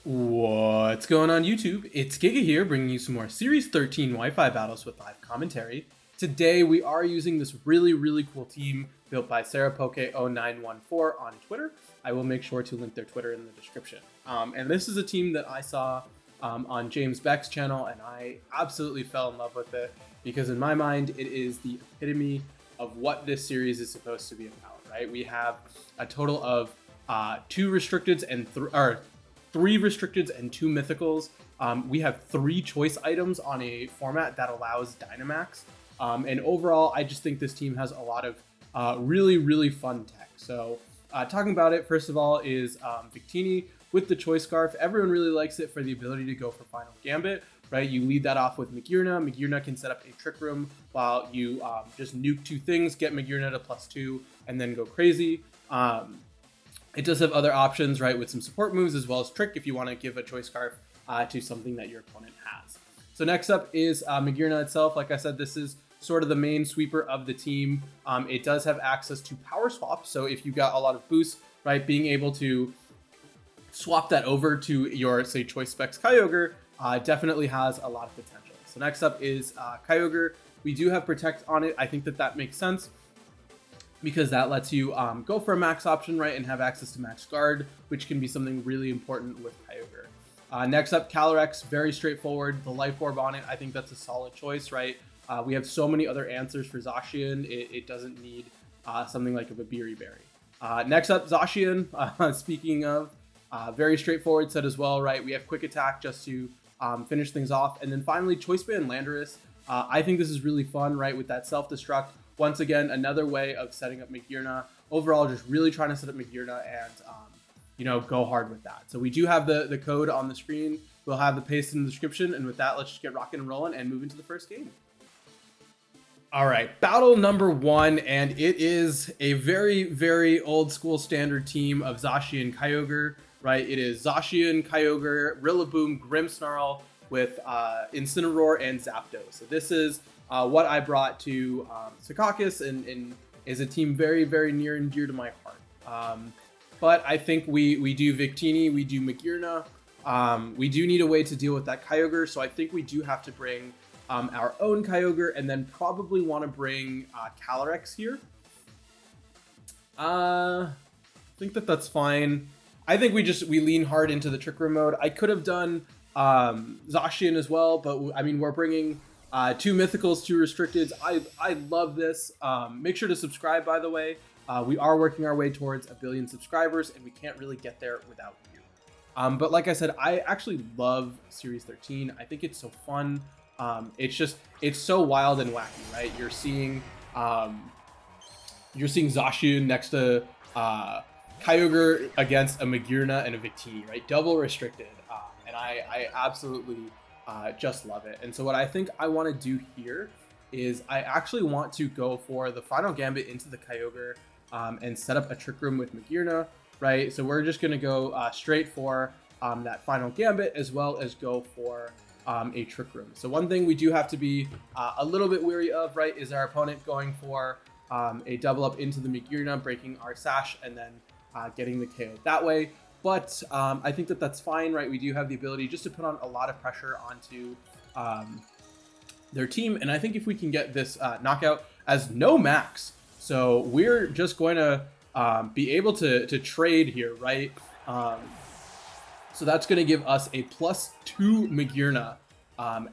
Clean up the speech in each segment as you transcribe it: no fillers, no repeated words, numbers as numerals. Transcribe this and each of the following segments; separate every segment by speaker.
Speaker 1: What's going on YouTube? It's Giga here, bringing you some more Series 13 Wi-Fi battles with live commentary. Today we are using this really cool team built by SarahPoke0914 on Twitter. I will make sure to link their Twitter in the description. And this is a team that I saw on James Beck's channel, and I absolutely fell in love with it because in my mind it is the epitome of what this series is supposed to be about. Right? We have a total of two restricteds and three restricteds and two mythicals. We have 3 choice items on a format that allows Dynamax. And overall, I just think this team has a lot of really fun tech. So talking about it, first of all, is Victini with the Choice Scarf. Everyone really likes it for the ability to go for Final Gambit, right? You lead that off with Magearna. Magearna can set up a Trick Room while you just nuke 2 things, get Magearna to +2, and then go crazy. It does have other options, right, with some support moves as well as Trick if you want to give a Choice Scarf to something that your opponent has. So next up is Magearna itself. Like I said, this is sort of the main sweeper of the team. It does have access to Power Swap, so if you got a lot of boosts, right, being able to swap that over to your, say, Choice Specs Kyogre definitely has a lot of potential. So next up is Kyogre. We do have Protect on it. I think that makes sense, because that lets you go for a max option, right, and have access to max guard, which can be something really important with Kyogre. Next up, Calyrex, very straightforward. The Life Orb on it, I think that's a solid choice, right? We have so many other answers for Zacian, it doesn't need something like a Babiri Berry. Next up, Zacian, speaking of, very straightforward set as well, right? We have Quick Attack just to finish things off. And then finally, Choice Band Landorus. I think this is really fun, right, with that self-destruct. Once again, another way of setting up Magearna. Overall, just really trying to set up Magearna and, go hard with that. So we do have the code on the screen. We'll have the paste in the description. And with that, let's just get rocking and rolling and move into the first game. All right, battle number 1, and it is a very old school standard team of Zacian Kyogre, right? It is Zacian, Kyogre, Rillaboom, Grimmsnarl with Incineroar and Zapdos. So this is what I brought to Secaucus, and is a team very near and dear to my heart. But I think we do Victini, we do Magearna. We do need a way to deal with that Kyogre, so I think we do have to bring our own Kyogre, and then probably want to bring Calyrex here. I think that's fine. I think we lean hard into the Trick Room mode. I could have done Zacian as well, but I mean, we're bringing 2 mythicals, 2 restricteds. I love this. Make sure to subscribe, by the way. We are working our way towards 1 billion subscribers, and we can't really get there without you. But like I said, I actually love Series 13. I think it's so fun. It's so wild and wacky, right? You're seeing Zacian next to Kyogre against a Magearna and a Victini, right? Double restricted, and I absolutely just love it. And so what I think I want to do here is I actually want to go for the Final Gambit into the Kyogre and set up a Trick Room with Magearna, right? So we're just going to go straight for that Final Gambit, as well as go for a Trick Room. So one thing we do have to be a little bit wary of, right, is our opponent going for a double up into the Magearna, breaking our Sash, and then getting the KO that way. But I think that's fine, right? We do have the ability just to put on a lot of pressure onto their team, and I think if we can get this knockout as no max, so we're just going to be able to trade here, right? So that's going to give us a +2 Magearna,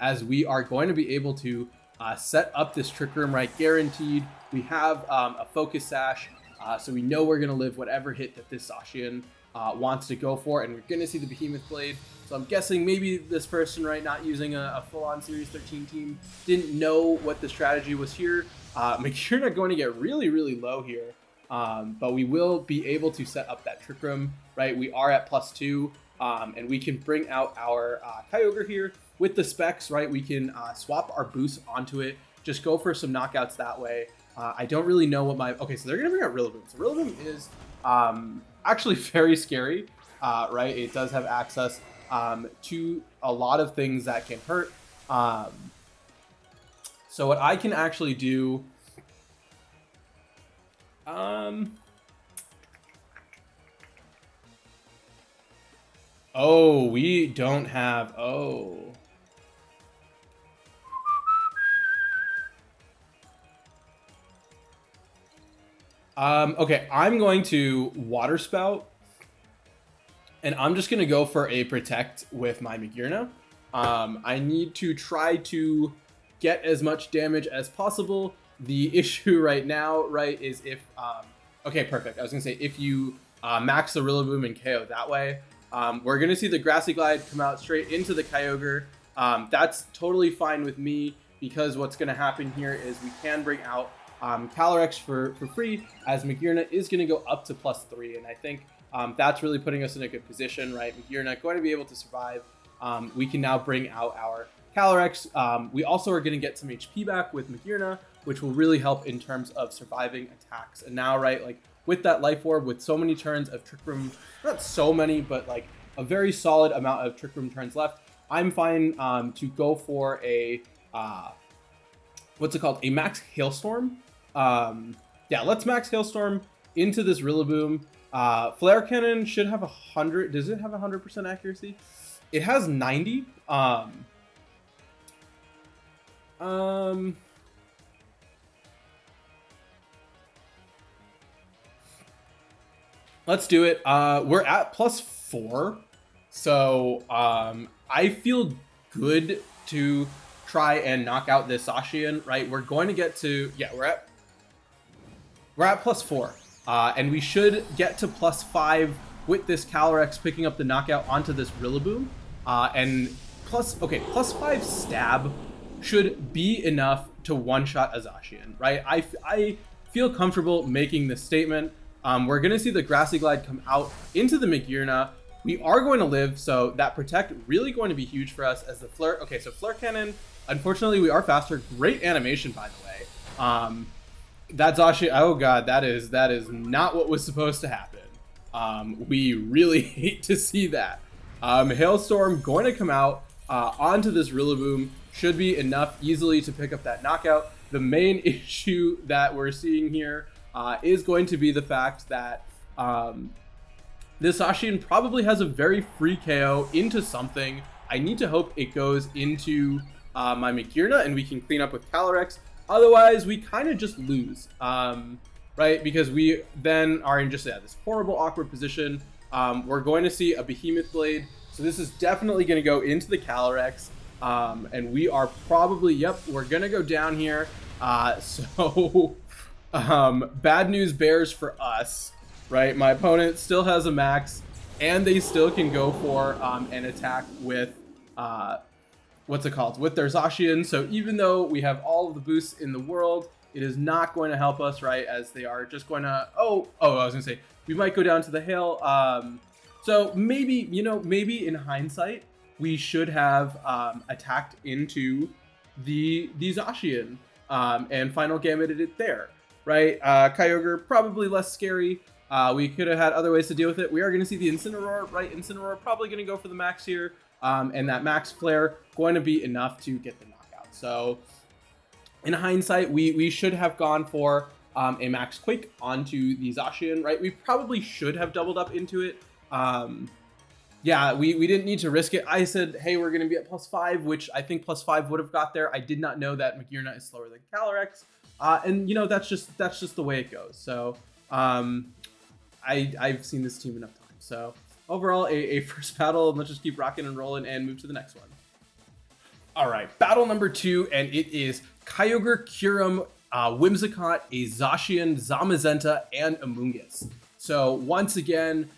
Speaker 1: as we are going to be able to set up this Trick Room, right? Guaranteed. We have a Focus Sash, so we know we're going to live whatever hit that this Zacian wants to go for, and we're going to see the Behemoth Blade. So I'm guessing maybe this person, right, not using a full-on Series 13 team, didn't know what the strategy was here. Magearna going to get really low here, but we will be able to set up that Trick Room, right? We are at +2. And we can bring out our Kyogre here with the specs, right? We can swap our boost onto it, just go for some knockouts that way. I don't really know what my... Okay, so they're going to bring out Rillaboom. So Rillaboom is actually very scary, right? It does have access to a lot of things that can hurt. So what I can actually do... Oh, we don't have, oh. Okay, I'm going to Water Spout, and I'm just going to go for a Protect with my Magearna. I need to try to get as much damage as possible. The issue right now, right, is if... okay, perfect. I was going to say, if you max the Rillaboom and KO that way, we're going to see the Grassy Glide come out straight into the Kyogre. That's totally fine with me, because what's going to happen here is we can bring out Calyrex for free, as Magearna is going to go up to +3, and I think that's really putting us in a good position, right? Magearna going to be able to survive. We can now bring out our Calyrex. We also are going to get some HP back with Magearna, which will really help in terms of surviving attacks. And now, right, like with that Life Orb, with so many turns of Trick Room, not so many, but like a very solid amount of Trick Room turns left, I'm fine to go for a, what's it called? A Max Hailstorm. Yeah, let's Max Hailstorm into this Rillaboom. Flare Cannon should have 100. Does it have 100% accuracy? It has 90. Let's do it. We're at +4, so I feel good to try and knock out this Zacian. Right, we're going to get to, yeah, we're at +4, and we should get to +5 with this Calyrex picking up the knockout onto this Rillaboom, and +5 stab should be enough to one-shot a Zacian, right? I feel comfortable making this statement. We're going to see the Grassy Glide come out into the Magearna. We are going to live, so that Protect really going to be huge for us as the Flare. Okay, so Flare Cannon, unfortunately, we are faster. Great animation, by the way. That Zacian, oh god, that is not what was supposed to happen. We really hate to see that. Hailstorm going to come out onto this Rillaboom. Should be enough easily to pick up that knockout. The main issue that we're seeing here is going to be the fact that this Zacian probably has a very free KO into something. I need to hope it goes into my Magearna and we can clean up with Calyrex. Otherwise, we kind of just lose, right? Because we then are in just this horrible, awkward position. We're going to see a Behemoth Blade. So this is definitely going to go into the Calyrex. And we are probably, yep, we're going to go down here. So bad news bears for us, right? My opponent still has a max, and they still can go for an attack with, what's it called? With their Zacian. So even though we have all of the boosts in the world, it is not going to help us, right? As they are just going to, I was going to say, we might go down to the hail. So maybe, maybe in hindsight, we should have attacked into the Zacian and final gambited it there, right? Kyogre, probably less scary. We could have had other ways to deal with it. We are going to see the Incineroar, right? Incineroar probably going to go for the max here. And that max flare going to be enough to get the knockout. So in hindsight, we should have gone for a max Quake onto the Zacian, right? We probably should have doubled up into it. Yeah, we didn't need to risk it. I said, hey, we're going to be at +5, which I think +5 would have got there. I did not know that Magearna is slower than Calyrex. And, that's just the way it goes. So I've seen this team enough times. So overall, a first battle, and let's just keep rocking and rolling and move to the next one. All right, battle number 2, and it is Kyogre, Kyurem, Whimsicott, a Zacian, Zamazenta, and Amoonguss. So once again,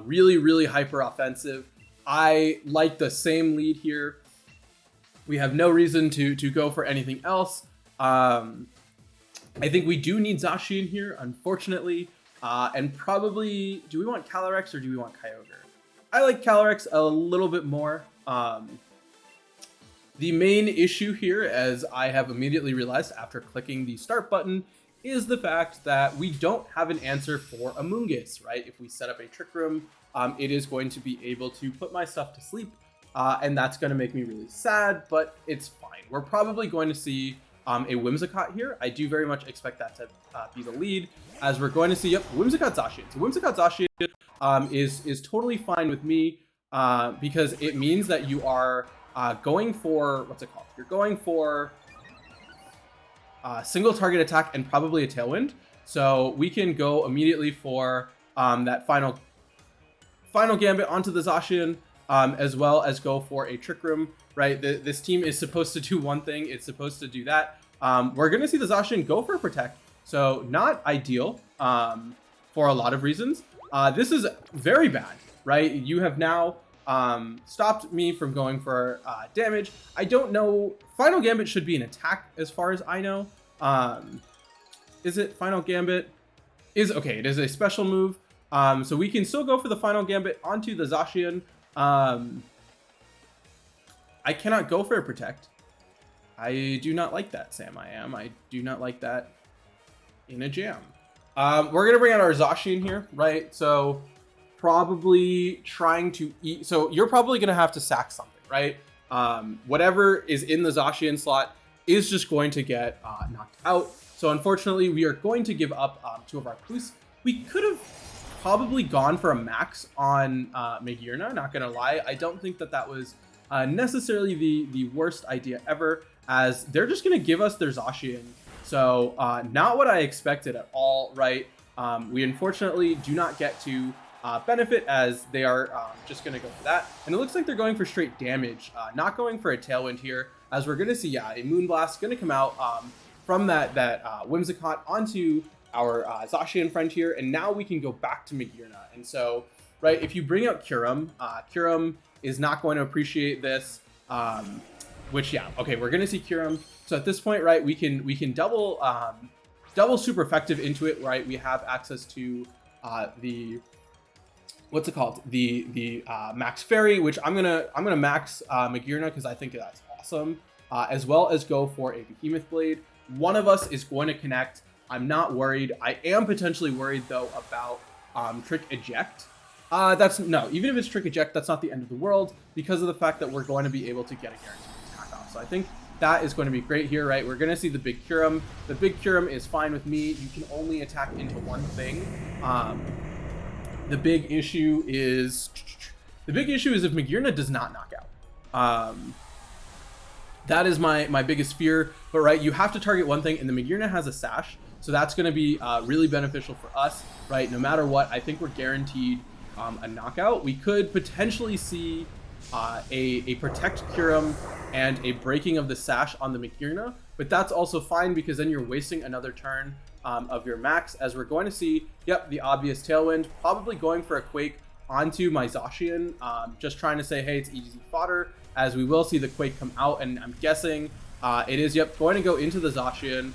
Speaker 1: really, really hyper offensive. I like the same lead here. We have no reason to go for anything else. I think we do need Zacian here, unfortunately. And probably, do we want Calyrex or do we want Kyogre? I like Calyrex a little bit more. The main issue here, as I have immediately realized after clicking the start button, is the fact that we don't have an answer for Amoonguss, right? If we set up a Trick Room, it is going to be able to put my stuff to sleep, and that's going to make me really sad, but it's fine. We're probably going to see a Whimsicott here. I do very much expect that to be the lead, as we're going to see, yep, Whimsicott Zacian. So Whimsicott Zacian is totally fine with me. because it means that you are going for, what's it called? You're going for single target attack and probably a Tailwind. So we can go immediately for that final Gambit onto the Zacian, as well as go for a Trick Room, right? This team is supposed to do one thing. It's supposed to do that. We're going to see the Zacian go for a Protect. So not ideal for a lot of reasons. This is very bad, right? You have now stopped me from going for damage. I don't know. Final Gambit should be an attack as far as I know. Is it Final Gambit? Okay, it is a special move. So we can still go for the Final Gambit onto the Zacian. I cannot go for a Protect. I do not like that, Sam. I do not like that in a jam. We're going to bring out our Zacian here, right? So probably trying to eat. So you're probably going to have to sack something, right? Whatever is in the Zacian slot is just going to get knocked out. So unfortunately, we are going to give up 2 of our boosts. We could have probably gone for a max on Magearna, not going to lie. I don't think that was necessarily the worst idea ever, as they're just going to give us their Zacian. So not what I expected at all, right? We unfortunately do not get to benefit, as they are just going to go for that. And it looks like they're going for straight damage, not going for a Tailwind here, as we're going to see, yeah, a Moonblast going to come out from that Whimsicott onto our Zacian friend here, and now we can go back to Magearna. And so, right, if you bring out Kyurem, Kyurem is not going to appreciate this, which, yeah, okay, we're going to see Kyurem. So at this point, right, we can double super effective into it, right? We have access to the, what's it called? The Max Fairy, which I'm gonna max Magearna because I think that's awesome, as well as go for a Behemoth Blade. One of us is going to connect. I'm not worried. I am potentially worried though about Trick Eject. Even if it's Trick Eject, that's not the end of the world, because of the fact that we're going to be able to get a guaranteed attack off. So I think that is going to be great here, right? We're going to see the big Kyurem. The big Kyurem is fine with me. You can only attack into one thing. The big issue is if Magearna does not knock out. That is my biggest fear. But right, you have to target one thing, and the Magearna has a Sash, so that's going to be really beneficial for us, right? No matter what, I think we're guaranteed a knockout. We could potentially see a Protect Kyurem and a breaking of the Sash on the Magearna, but that's also fine because then you're wasting another turn of your max, as we're going to see, yep, the obvious Tailwind, probably going for a Quake onto my Zacian, just trying to say, hey, it's easy fodder, as we will see the Quake come out, and I'm guessing it is, yep, going to go into the Zacian.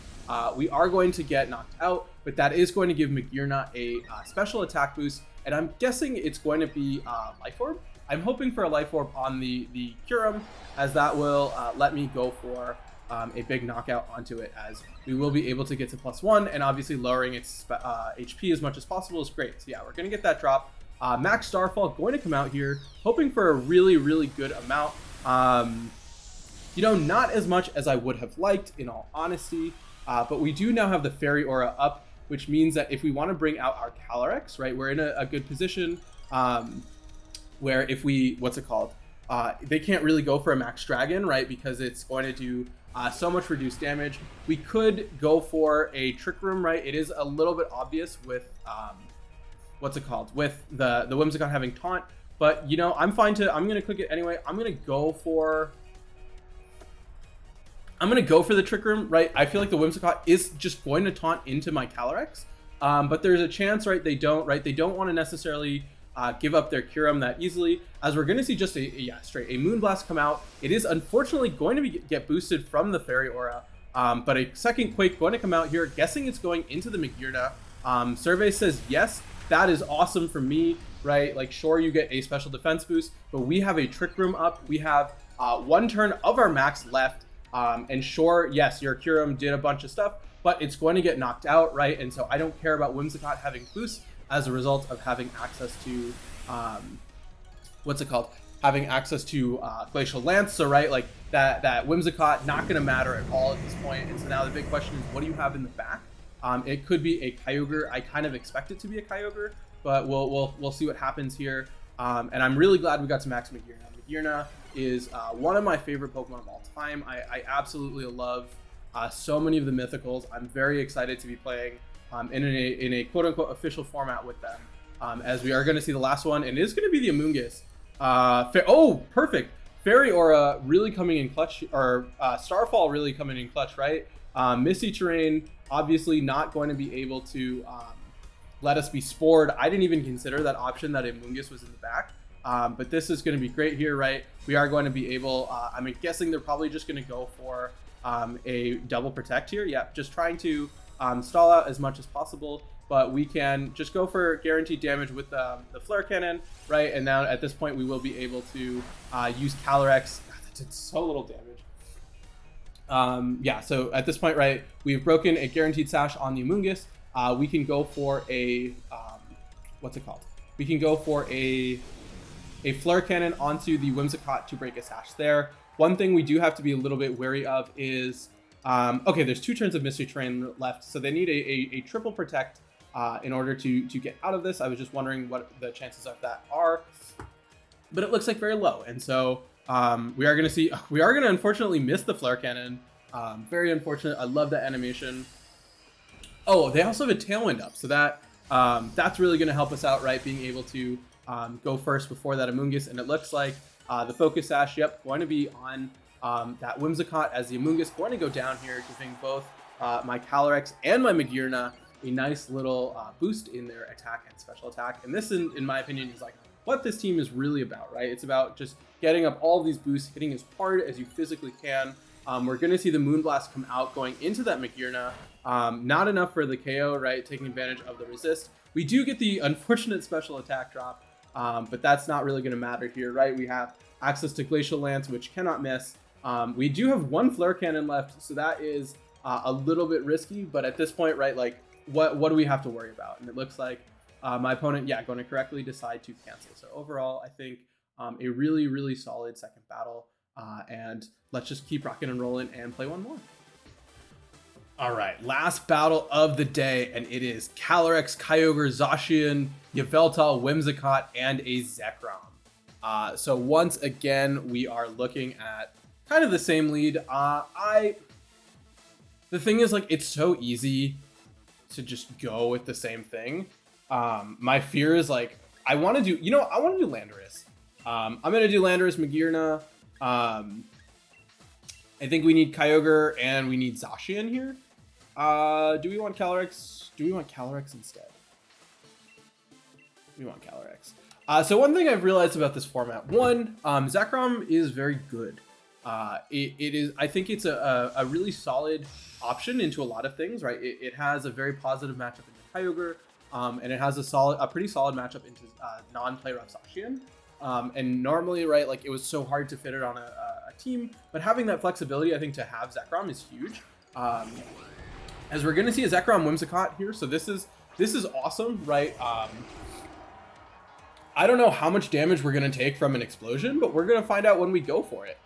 Speaker 1: We are going to get knocked out, but that is going to give Magearna a special attack boost, and I'm guessing it's going to be Life Orb. I'm hoping for a Life Orb on the Kyurem, as that will let me go for a big knockout onto it, as we will be able to get to +1, and obviously lowering its HP as much as possible is great. So yeah, we're going to get that drop. Max Starfall going to come out here, hoping for a really, really good amount. You know, not as much as I would have liked, in all honesty, but we do now have the Fairy Aura up, which means that if we want to bring out our Calyrex, right, we're in a good position, where if we, what's it called? They can't really go for a Max Dragon, right, because it's going to do so much reduced damage. We could go for a Trick Room, right? It is a little bit obvious with, what's it called? With the Whimsicott having Taunt, but, you know, I'm going to click it anyway. I'm going to go for the Trick Room, right? I feel like the Whimsicott is just going to taunt into my Calyrex, but there's a chance, right? They don't want to necessarily give up their Kyurem that easily, as we're going to see just a Moonblast come out. It is unfortunately going to get boosted from the Fairy Aura, but a second Quake going to come out here, guessing it's going into the Magearna. Survey says yes, that is awesome for me, right? Like, sure, you get a special defense boost, but we have a Trick Room up. We have one turn of our max left, and sure, yes, your Kyurem did a bunch of stuff, but it's going to get knocked out, right? And so I don't care about Whimsicott having boosts as a result of having access to, having access to Glacial Lance. So, right, like that Whimsicott not going to matter at all at this point. And so now the big question is, what do you have in the back? It could be a Kyogre. I kind of expect it to be a Kyogre, but we'll see what happens here. And I'm really glad we got to max Magearna. Magearna is one of my favorite Pokemon of all time. I absolutely love so many of the mythicals. I'm very excited to be playing in a quote-unquote official format with them, as we are going to see the last one, and it is going to be the Amoonguss. Oh, perfect. Fairy Aura really coming in clutch, or Starfall really coming in clutch, right? Misty Terrain obviously not going to be able to let us be spored. I didn't even consider that option that Amoonguss was in the back. But this is going to be great here, right? We are going to be able, I'm guessing they're probably just going to go for a double protect here. Yeah, just trying to stall out as much as possible, but we can just go for guaranteed damage with the flare cannon, right? And now at this point, we will be able to use Calyrex. God, that did so little damage. Yeah, so at this point, right, we've broken a guaranteed sash on the Amoonguss. We can go for a, what's it called? We can go for a flare cannon onto the Whimsicott to break a sash there. One thing we do have to be a little bit wary of is, okay, there's 2 turns of Mystery Terrain left, so they need a triple protect in order to get out of this. I was just wondering what the chances of that are, but it looks like very low. And so we are going to unfortunately miss the flare cannon. Very unfortunate. I love that animation. Oh, they also have a Tailwind up, so that that's really going to help us out, right? Being able to go first before that Amoonguss, and it looks like the Focus Sash, yep, going to be on that Whimsicott as the Amoonguss going to go down here, giving both my Calyrex and my Magearna a nice little boost in their attack and special attack. And this, in my opinion, is like what this team is really about, right? It's about just getting up all of these boosts, hitting as hard as you physically can. We're going to see the Moonblast come out going into that Magearna. Not enough for the KO, right? Taking advantage of the resist. We do get the unfortunate special attack drop, but that's not really going to matter here, right? We have access to Glacial Lance, which cannot miss. We do have 1 Flare Cannon left, so that is a little bit risky, but at this point, right, like, what do we have to worry about? And it looks like my opponent, yeah, going to correctly decide to cancel. So overall, I think a really, really solid second battle, and let's just keep rocking and rolling and play one more. All right, last battle of the day, and it is Calyrex, Kyogre, Zacian, Yveltal, Whimsicott, and a Zekrom. So once again, we are looking at kind of the same lead. The thing is, like, it's so easy to just go with the same thing. My fear is, like, I want to do Landorus. I'm going to do Landorus, Magearna. I think we need Kyogre and we need Zacian here. Do we want Calyrex? Do we want Calyrex instead? We want Calyrex. So one thing I've realized about this format, Zekrom is very good. It is, I think it's a really solid option into a lot of things, right? It has a very positive matchup into Kyogre, and it has a pretty solid matchup into non-play rough Zacian. And normally, right, like, it was so hard to fit it on a team, but having that flexibility, I think, to have Zekrom is huge. As we're going to see a Zekrom Whimsicott here, so this is awesome, right? I don't know how much damage we're going to take from an explosion, but we're going to find out when we go for it.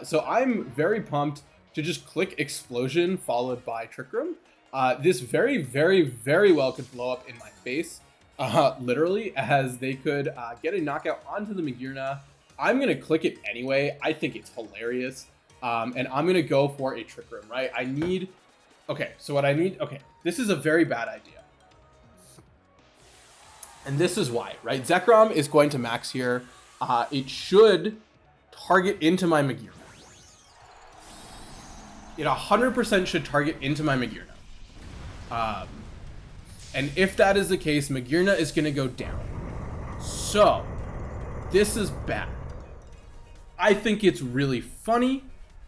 Speaker 1: So I'm very pumped to just click Explosion followed by Trick Room. This very, very, very well could blow up in my face, literally, as they could get a knockout onto the Magearna. I'm going to click it anyway. I think it's hilarious. And I'm going to go for a Trick Room, right? Okay, so what I need, okay, this is a very bad idea. And this is why, right? Zekrom is going to max here. It should target into my Magearna. It 100% should target into my Magearna. And if that is the case, Magearna is going to go down. So, this is bad. I think it's really funny.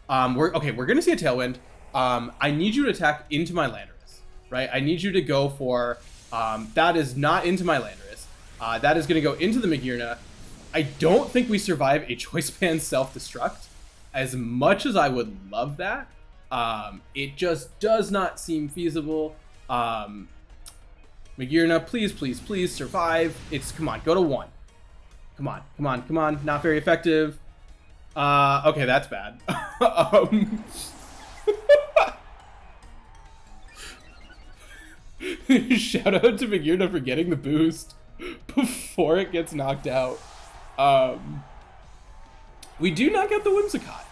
Speaker 1: We're going to see a Tailwind. I need you to attack into my Landorus, right? I need you to go for, that is not into my Landorus. That is going to go into the Magearna. I don't think we survive a Choice Band self-destruct. As much as I would love that, it just does not seem feasible. Magearna, please, please, please survive. Come on, go to 1. Come on, come on, come on. Not very effective. Okay, that's bad. Shout out to Magearna for getting the boost before it gets knocked out. We do not get the Whimsicott,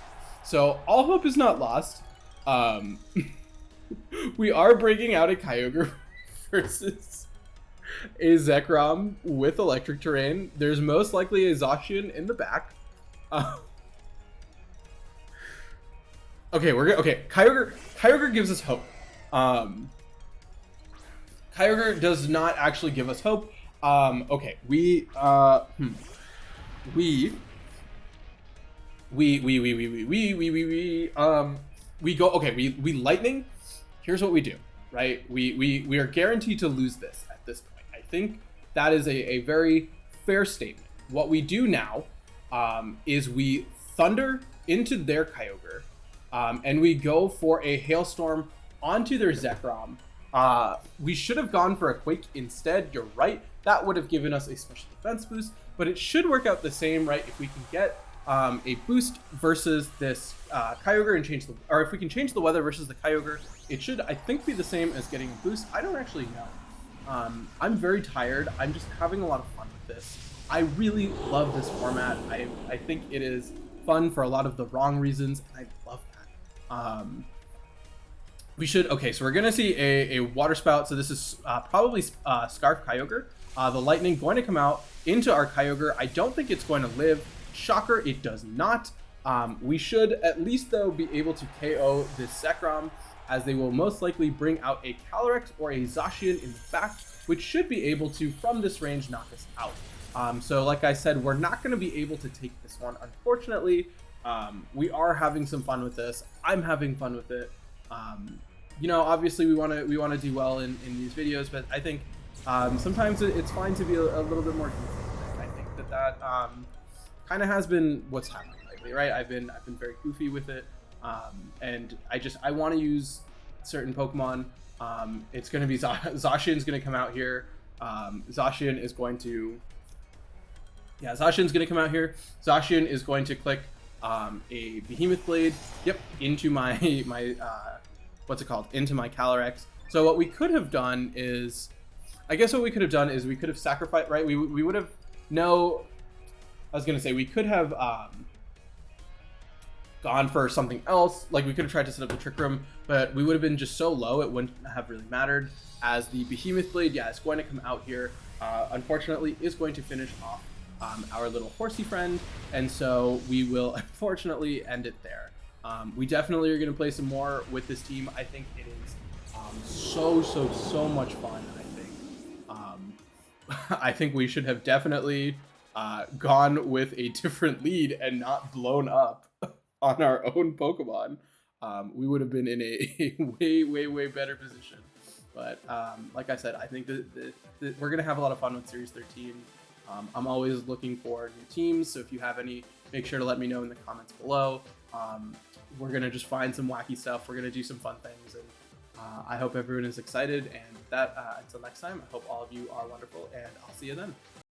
Speaker 1: so all hope is not lost. We are breaking out a Kyogre versus a Zekrom with electric terrain. There's most likely a Zacian in the back. Okay, Kyogre gives us hope. Kyogre does not actually give us hope. Okay, we go. Okay, we lightning. Here's what we do, right? We are guaranteed to lose this at this point. I think that is a very fair statement. What we do now is we thunder into their Kyogre, and we go for a hailstorm onto their Zekrom. We should have gone for a Quake instead. You're right. That would have given us a special defense boost, but it should work out the same, right? If we can get a boost versus this Kyogre and if we can change the weather versus the Kyogre, it should, I think, be the same as getting a boost. I don't actually know. I'm very tired. I'm just having a lot of fun with this. I really love this format. I think it is fun for a lot of the wrong reasons. I love that. Okay, so we're gonna see a water spout. So this is probably Scarf Kyogre. The lightning going to come out into our Kyogre. I don't think it's going to live. Shocker, it does not. We should at least, though, be able to KO this Zekrom, as they will most likely bring out a Calyrex or a Zacian in the back, which should be able to, from this range, knock us out. So like I said, we're not going to be able to take this one, unfortunately. We are having some fun with this. I'm having fun with it. You know, obviously we want to do well in these videos, but I think sometimes it's fine to be a little bit more goofy. I think that kind of has been what's happening lately, right? I've been very goofy with it, and I want to use certain Pokemon. It's going to be Zacian's going to come out here. Zacian is going to come out here. Zacian is going to click a Behemoth Blade. Yep, into my what's it called? Into my Calyrex. So what we could have done is, we could have sacrificed, right? We would have we could have gone for something else. Like, we could have tried to set up the Trick Room, but we would have been just so low it wouldn't have really mattered, as the Behemoth Blade, yeah, it's going to come out here. Unfortunately, is going to finish off our little horsey friend, and so we will unfortunately end it there. We definitely are going to play some more with this team. I think it is so much fun. I think we should have definitely gone with a different lead and not blown up on our own Pokemon. We would have been in a way better position. But like I said, I think that we're gonna have a lot of fun with Series 13. I'm always looking for new teams, so if you have any, make sure to let me know in the comments below. We're gonna just find some wacky stuff. We're gonna do some fun things, and I hope everyone is excited. And that until next time, I hope all of you are wonderful, and I'll see you then.